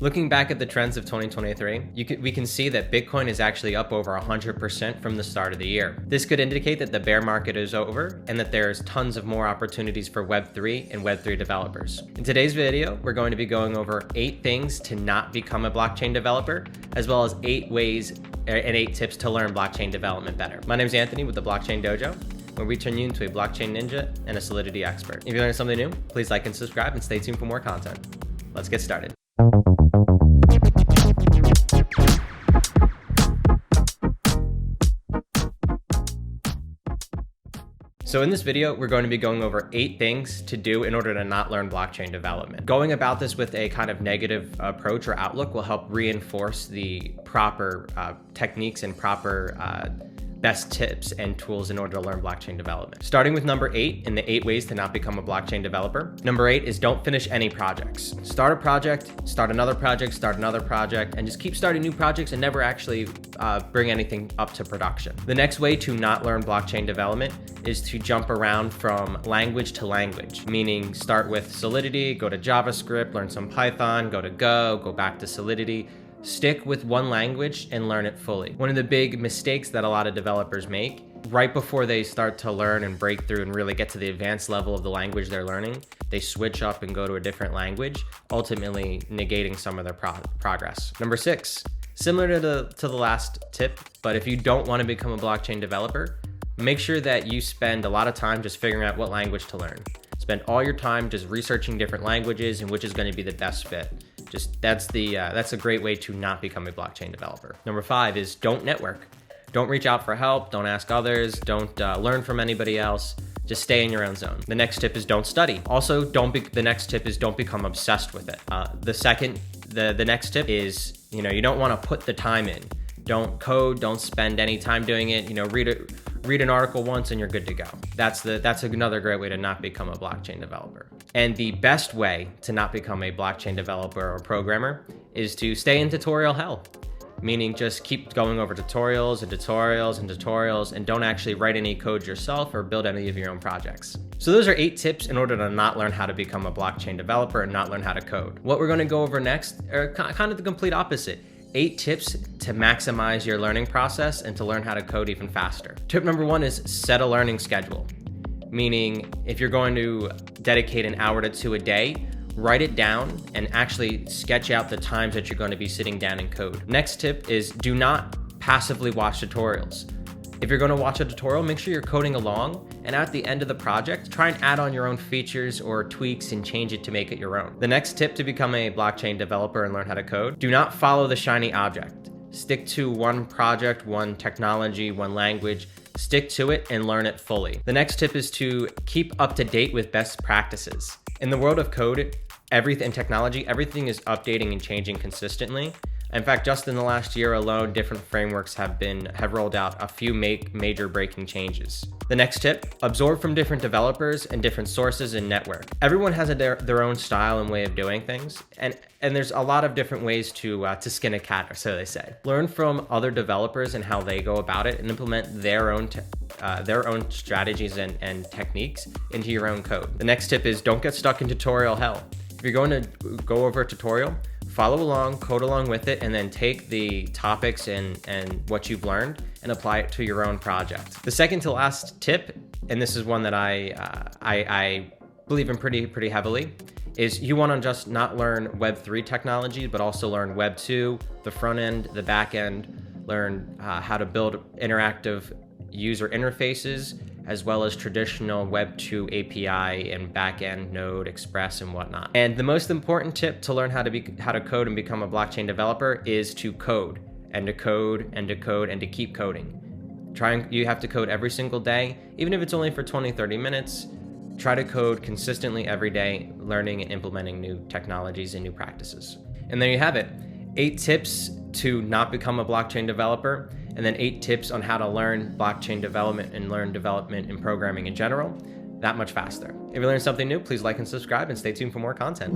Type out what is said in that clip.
Looking back at the trends of 2023, we can see that Bitcoin is actually up over 100% from the start of the year. This could indicate that the bear market is over and that there's tons of more opportunities for Web3 and Web3 developers. In today's video, we're going to be going over 8 things to not become a blockchain developer, as well as 8 ways and 8 tips to learn blockchain development better. My name is Anthony with the Blockchain Dojo, where we turn you into a blockchain ninja and a Solidity expert. If you learned something new, please like and subscribe and stay tuned for more content. Let's get started. So in this video, we're going to be going over 8 things to do in order to not learn blockchain development. Going about this with a kind of negative approach or outlook will help reinforce the proper techniques and proper best tips and tools in order to learn blockchain development. Starting with number 8 in the 8 ways to not become a blockchain developer. Number 8 is don't finish any projects. Start a project, start another project, and just keep starting new projects and never actually bring anything up to production. The next way to not learn blockchain development is to jump around from language to language, meaning start with Solidity, go to JavaScript, learn some Python, go to go back to Solidity. Stick with one language and learn it fully. One of the big mistakes that a lot of developers make right before they start to learn and break through and really get to the advanced level of the language they're learning, they switch up and go to a different language, ultimately negating some of their progress. Number 6, similar to the last tip, but if you don't want to become a blockchain developer, make sure that you spend a lot of time just figuring out what language to learn. Spend all your time just researching different languages and which is going to be the best fit. That's a great way to not become a blockchain developer. Number 5 is don't network. Don't reach out for help. Don't ask others. Don't learn from anybody else. Just stay in your own zone. The next tip is don't study. Also, the next tip is don't become obsessed with it. The next tip is, you don't want to put the time in. Don't code. Don't spend any time doing it. Read an article once and you're good to go. That's another great way to not become a blockchain developer. And the best way to not become a blockchain developer or programmer is to stay in tutorial hell, meaning just keep going over tutorials and don't actually write any code yourself or build any of your own projects. So those are 8 tips in order to not learn how to become a blockchain developer and not learn how to code. What we're going to go over next are kind of the complete opposite. 8 tips to maximize your learning process and to learn how to code even faster. Tip number 1 is set a learning schedule, meaning if you're going to dedicate an hour to 2 a day, write it down and actually sketch out the times that you're going to be sitting down and code. Next tip is do not passively watch tutorials. If you're going to watch a tutorial, make sure you're coding along, and at the end of the project, try and add on your own features or tweaks and change it to make it your own. The next tip to become a blockchain developer and learn how to code, do not follow the shiny object. Stick to one project, one technology, one language, stick to it and learn it fully. The next tip is to keep up to date with best practices. In the world of code, and technology, everything is updating and changing consistently. In fact, just in the last year alone, different frameworks have rolled out a few major breaking changes. The next tip, absorb from different developers and different sources and network. Everyone has their own style and way of doing things, and there's a lot of different ways to skin a cat, or so they say. Learn from other developers and how they go about it, and implement their own strategies and techniques into your own code. The next tip is don't get stuck in tutorial hell. If you're going to go over a tutorial, follow along, code along with it, and then take the topics and what you've learned and apply it to your own project. The second to last tip, and this is one that I believe in pretty heavily, is you want to just not learn Web3 technology, but also learn Web 2, the front end, the back end, learn how to build interactive user interfaces, as well as traditional Web 2 API and backend Node, Express, and whatnot. And the most important tip to learn how to code and become a blockchain developer is to code, and to code, and to code, and to keep coding. You have to code every single day, even if it's only for 20-30 minutes. Try to code consistently every day, learning and implementing new technologies and new practices. And there you have it, 8 tips to not become a blockchain developer, and then 8 tips on how to learn blockchain development and learn development and programming in general that much faster. If you learned something new, please like and subscribe and stay tuned for more content.